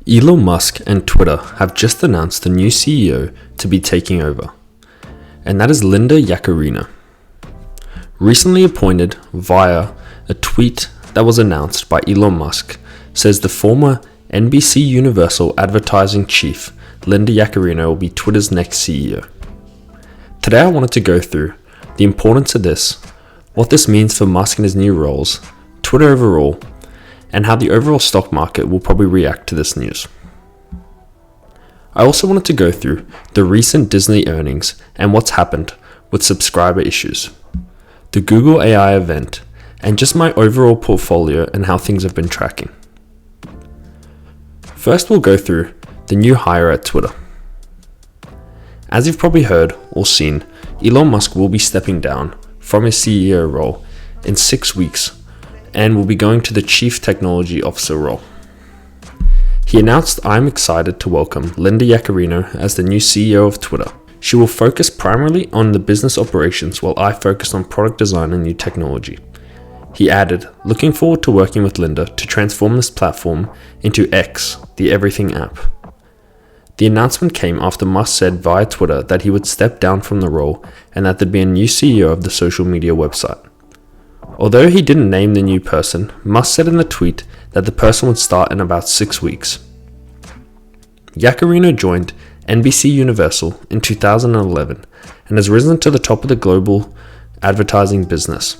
Elon Musk and Twitter have just announced the new CEO to be taking over, and that is Linda Yaccarino. Recently appointed via a tweet that was announced by Elon Musk, says the former NBC Universal advertising chief, Linda Yaccarino, will be Twitter's next CEO. Today I wanted to go through the importance of this, what this means for Musk and his new roles, Twitter overall, and how the overall stock market will probably react to this news. I also wanted to go through the recent Disney earnings and what's happened with subscriber issues, the Google AI event, and just my overall portfolio and how things have been tracking. First, we'll go through the new hire at Twitter. As you've probably heard or seen, Elon Musk will be stepping down from his CEO role in 6 weeks and will be going to the Chief Technology Officer role. He announced, "I'm excited to welcome Linda Yaccarino as the new CEO of Twitter. She will focus primarily on the business operations while I focus on product design and new technology." He added, "Looking forward to working with Linda to transform this platform into X, the everything app." The announcement came after Musk said via Twitter that he would step down from the role and that there'd be a new CEO of the social media website. Although he didn't name the new person, Musk said in the tweet that the person would start in about 6 weeks. Yaccarino joined NBC Universal in 2011 and has risen to the top of the global advertising business.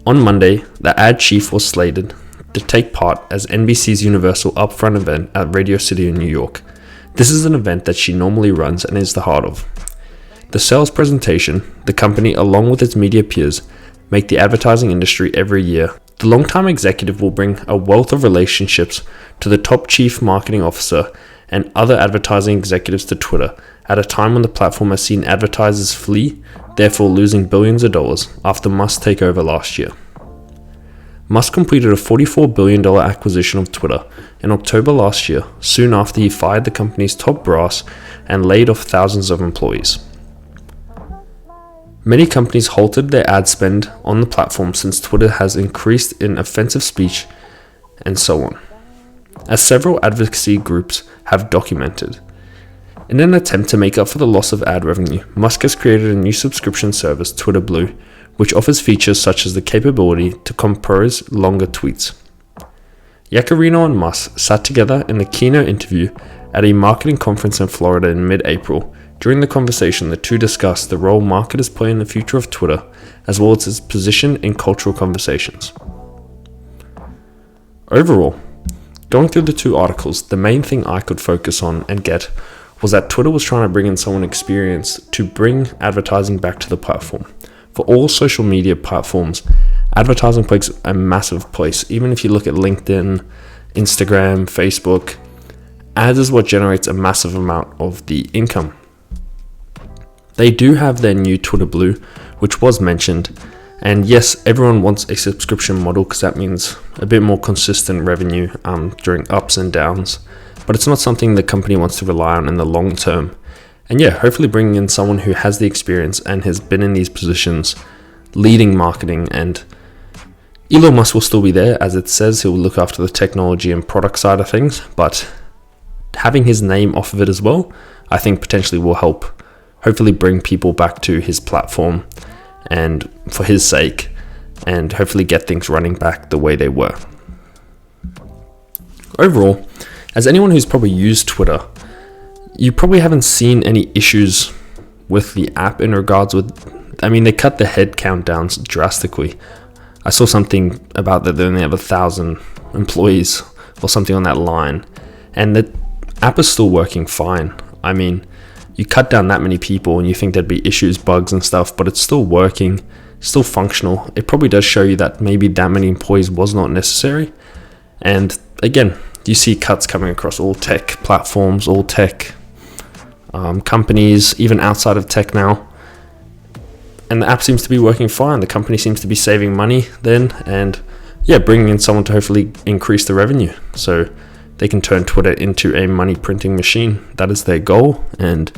On Monday, the ad chief was slated to take part as NBC's Universal Upfront event at Radio City in New York. This is an event that she normally runs and is the heart of. The sales presentation, the company along with its media peers make the advertising industry every year. The longtime executive will bring a wealth of relationships to the top chief marketing officer and other advertising executives to Twitter at a time when the platform has seen advertisers flee, therefore losing billions of dollars after Musk's takeover last year. Musk completed a $44 billion acquisition of Twitter in October last year, soon after he fired the company's top brass and laid off thousands of employees. Many companies halted their ad spend on the platform since Twitter has increased in offensive speech and so on, as several advocacy groups have documented. In an attempt to make up for the loss of ad revenue, Musk has created a new subscription service, Twitter Blue, which offers features such as the capability to compose longer tweets. Yaccarino and Musk sat together in a keynote interview at a marketing conference in Florida in mid-April. During the conversation, the two discussed the role marketers play in the future of Twitter, as well as its position in cultural conversations. Overall, going through the two articles, the main thing I could focus on and get was that Twitter was trying to bring in someone experienced to bring advertising back to the platform. For all social media platforms, advertising plays a massive place. Even if you look at LinkedIn, Instagram, Facebook, ads is what generates a massive amount of the income. They do have their new Twitter Blue, which was mentioned, and yes, everyone wants a subscription model because that means a bit more consistent revenue during ups and downs, but it's not something the company wants to rely on in the long term. And yeah, hopefully bringing in someone who has the experience and has been in these positions, leading marketing, and Elon Musk will still be there. As it says, he'll look after the technology and product side of things, but having his name off of it as well, I think potentially will help hopefully bring people back to his platform and for his sake, and hopefully get things running back the way they were. Overall, as anyone who's probably used Twitter, you probably haven't seen any issues with the app in regards with, they cut the head count down drastically. I saw something about that they only have 1,000 employees or something on that line, and the app is still working fine. You cut down that many people and you think there'd be issues, bugs and stuff, but it's still working, still functional. It probably does show you that maybe that many employees was not necessary. And again, you see cuts coming across all tech platforms, all tech companies, even outside of tech now. And the app seems to be working fine. The company seems to be saving money then, and bringing in someone to hopefully increase the revenue so they can turn Twitter into a money printing machine. That is their goal. And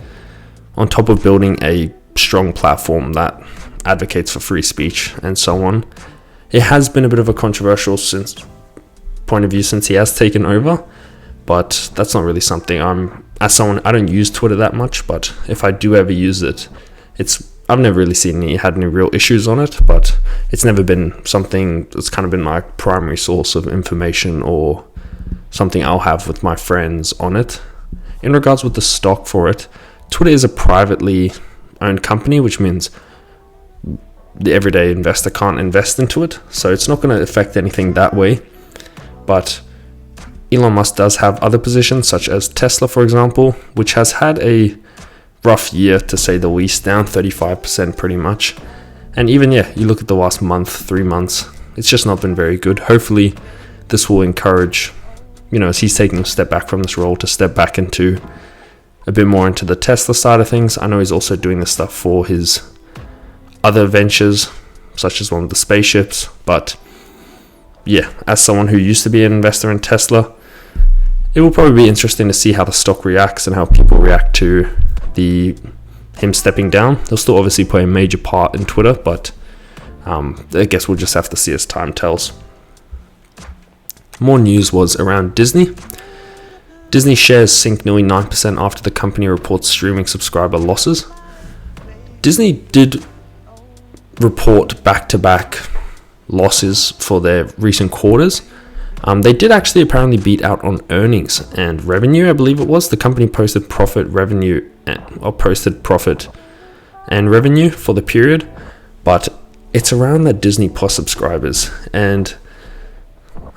on top of building a strong platform that advocates for free speech and so on, it has been a bit of a controversial point of view since he has taken over. but that's not really something I don't use Twitter that much, but if I do ever use it, I've never really had any real issues on it, but it's never been something that's kind of been my primary source of information or something I'll have with my friends on it. In regards with the stock for it, Twitter is a privately owned company, which means the everyday investor can't invest into it, so it's not going to affect anything that way. But Elon Musk does have other positions, such as Tesla, for example, which has had a rough year, to say the least, down 35% pretty much. And even, you look at the last month, 3 months, it's just not been very good. Hopefully this will encourage, as he's taking a step back from this role, to step back into a bit more into the Tesla side of things. I know he's also doing this stuff for his other ventures, such as one of the spaceships. But as someone who used to be an investor in Tesla, it will probably be interesting to see how the stock reacts and how people react to him stepping down. He'll still obviously play a major part in Twitter, but I guess we'll just have to see as time tells. More news was around Disney. Disney shares sink nearly 9% after the company reports streaming subscriber losses. Disney did report back-to-back losses for their recent quarters. They did actually apparently beat out on earnings and revenue, I believe it was. The company posted profit and revenue for the period, but it's around the Disney Plus subscribers. And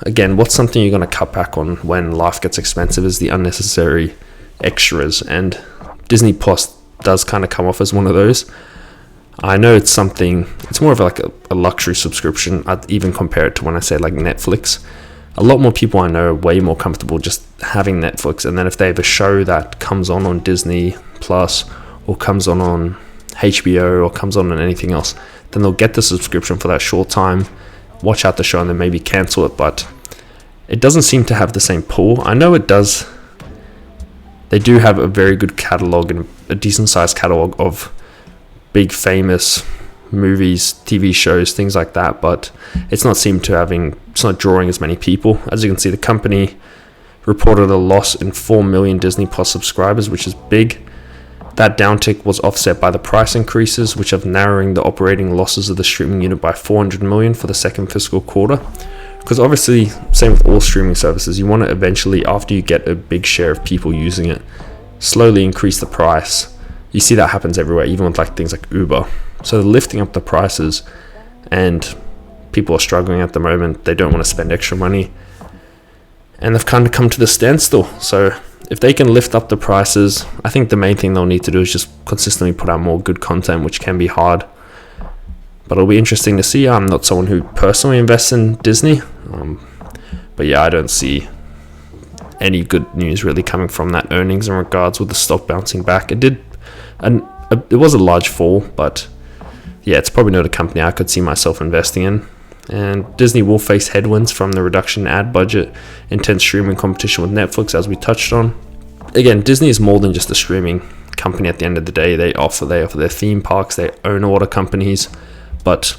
again, what's something you're going to cut back on when life gets expensive is the unnecessary extras, and Disney Plus does kind of come off as one of those. I know it's more of like a luxury subscription. I'd even compare it to when I say like Netflix. A lot more people I know are way more comfortable just having Netflix, and then if they have a show that comes on Disney Plus or comes on HBO or comes on anything else, then they'll get the subscription for that short time, watch out the show, and then maybe cancel it. But it doesn't seem to have the same pull. I know it does. They do have a very good catalog and a decent sized catalog of big famous movies, TV shows, things like that, but it's not drawing as many people. As you can see, the company reported a loss in 4 million Disney Plus subscribers, which is big. That downtick was offset by the price increases, which have narrowing the operating losses of the streaming unit by 400 million for the second fiscal quarter. Because obviously, same with all streaming services, you want to eventually, after you get a big share of people using it, slowly increase the price. You see that happens everywhere, even with like things like Uber. So they're lifting up the prices, and people are struggling at the moment. They don't want to spend extra money, and they've kind of come to the standstill. So if they can lift up the prices, I think the main thing they'll need to do is just consistently put out more good content, which can be hard. But it'll be interesting to see. I'm not someone who personally invests in Disney, but I don't see any good news really coming from that earnings in regards with the stock bouncing back. It was a large fall, but it's probably not a company I could see myself investing in. And Disney will face headwinds from the reduction in ad budget, intense streaming competition with Netflix, as we touched on. Again, Disney is more than just a streaming company at the end of the day. They offer their theme parks, they own a lot of companies, but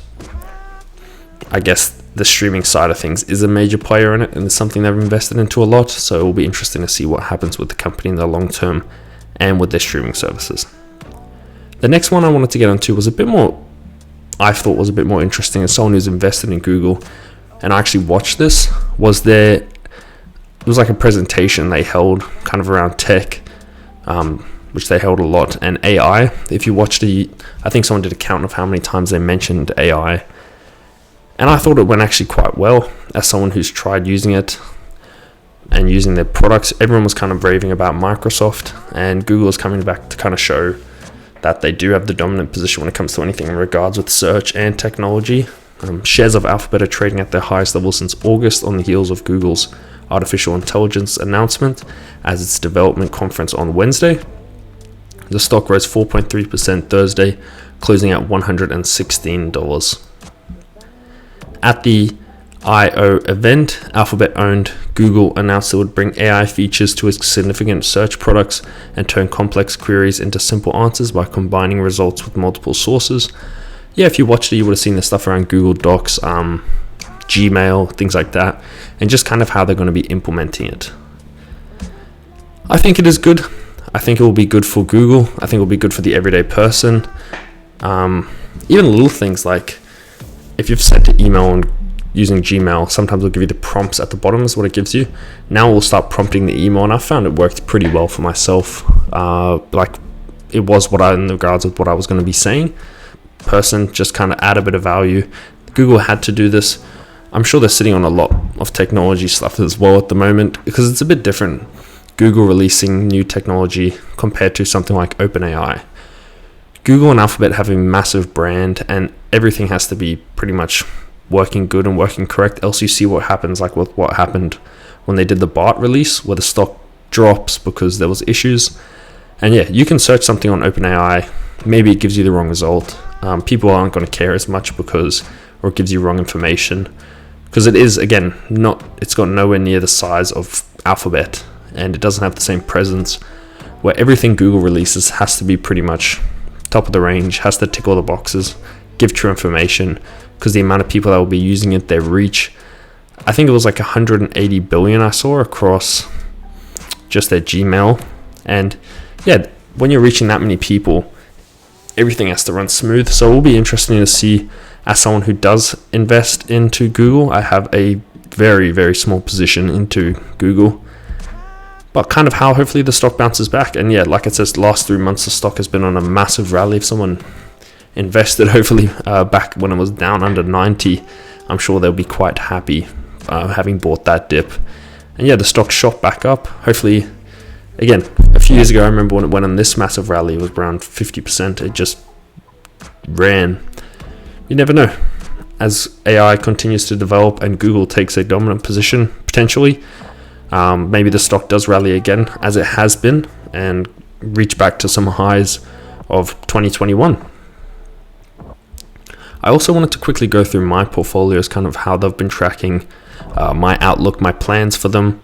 I guess the streaming side of things is a major player in it, and it's something they've invested into a lot. So it will be interesting to see what happens with the company in the long term and with their streaming services. The next one I wanted to get onto was a bit more interesting as someone who's invested in Google, and I actually watched this. It was like a presentation they held kind of around tech, which they held a lot, and AI. If you watched I think someone did a count of how many times they mentioned AI, and I thought it went actually quite well. As someone who's tried using it and using their products, everyone was kind of raving about Microsoft, and Google is coming back to kind of show that they do have the dominant position when it comes to anything in regards with search and technology. Shares of Alphabet are trading at their highest level since August on the heels of Google's artificial intelligence announcement as its development conference on Wednesday. The stock rose 4.3% Thursday, closing at $116. At the I/O event, Alphabet-owned Google announced it would bring AI features to its significant search products and turn complex queries into simple answers by combining results with multiple sources. If you watched it, you would have seen the stuff around Google Docs, Gmail, things like that, and just kind of how they're going to be implementing it. I think it is good. I think it will be good for Google. I think it will be good for the everyday person. Even little things like if you've sent an email and using Gmail, sometimes it'll give you the prompts at the bottom is what it gives you. Now we'll start prompting the email, and I found it worked pretty well for myself. Like it was in regards with what I was going to be saying. Person, just kind of add a bit of value. Google had to do this. I'm sure they're sitting on a lot of technology stuff as well at the moment, because it's a bit different. Google releasing new technology compared to something like OpenAI. Google and Alphabet have a massive brand, and everything has to be pretty much working good and working correct, else you see what happens, like with what happened when they did the BART release, where the stock drops because there was issues. And yeah, you can search something on OpenAI, maybe it gives you the wrong result. People aren't going to care as much or it gives you wrong information, because it is, again, it's got nowhere near the size of Alphabet, and it doesn't have the same presence, where everything Google releases has to be pretty much top of the range, has to tick all the boxes, give true information, because the amount of people that will be using it, their reach, I think it was like 180 billion I saw across just their Gmail. And yeah, when you're reaching that many people, everything has to run smooth. So it will be interesting to see, as someone who does invest into Google, I have a very, very small position into Google, but kind of how hopefully the stock bounces back. And yeah, like it says, last 3 months the stock has been on a massive rally. If someone invested hopefully back when it was down under 90, I'm sure they'll be quite happy having bought that dip. And yeah, the stock shot back up. Hopefully, again, a few years ago I remember when it went on this massive rally, it was around 50%. It just ran. You never know. As AI continues to develop and Google takes a dominant position potentially, maybe the stock does rally again, as it has been, and reach back to some highs of 2021. I also wanted to quickly go through my portfolios, kind of how they've been tracking, my outlook, my plans for them.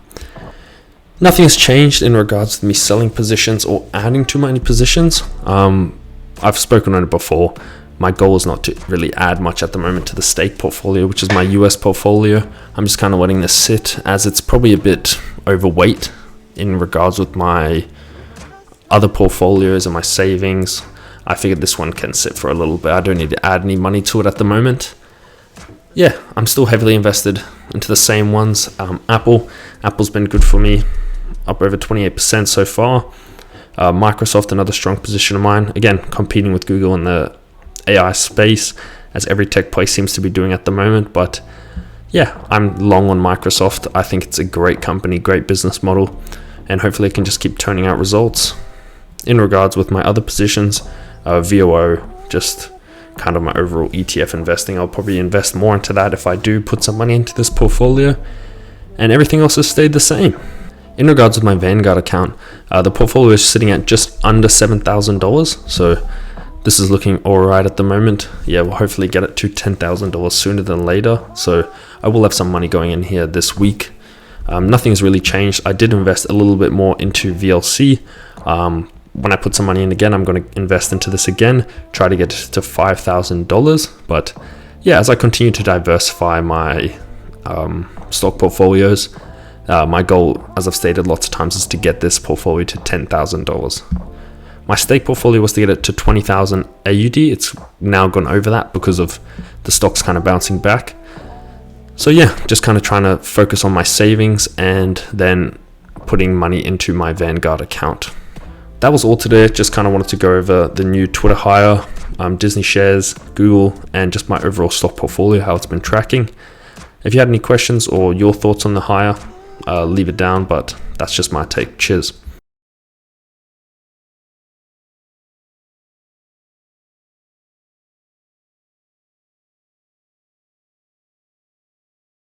Nothing has changed in regards to me selling positions or adding too many positions. I've spoken on it before. My goal is not to really add much at the moment to the stake portfolio, which is my US portfolio. I'm just kind of letting this sit, as it's probably a bit overweight in regards with my other portfolios and my savings. I figured this one can sit for a little bit. I don't need to add any money to it at the moment. Yeah, I'm still heavily invested into the same ones. Apple's been good for me, up over 28% so far. Microsoft, another strong position of mine. Again, competing with Google in the AI space, as every tech place seems to be doing at the moment. But yeah, I'm long on Microsoft. I think it's a great company, great business model, and hopefully it can just keep turning out results. In regards with my other positions, VOO, just kind of my overall ETF investing, I'll probably invest more into that if I do put some money into this portfolio, and everything else has stayed the same. In regards with my Vanguard account, the portfolio is sitting at just under $7,000, so this is looking alright at the moment. Yeah, we'll hopefully get it to $10,000 sooner than later, so I will have some money going in here this week. Nothing's really changed. I did invest a little bit more into VLC. When I put some money in again, I'm going to invest into this again, try to get to $5,000. But yeah, as I continue to diversify my stock portfolios, my goal, as I've stated lots of times, is to get this portfolio to $10,000. My stake portfolio was to get it to 20,000 AUD. It's now gone over that because of the stocks kind of bouncing back. So yeah, just kind of trying to focus on my savings and then putting money into my Vanguard account. That was all today. Just kind of wanted to go over the new Twitter hire, Disney shares, Google, and just my overall stock portfolio, how it's been tracking. If you had any questions or your thoughts on the hire, leave it down, but that's just my take. Cheers.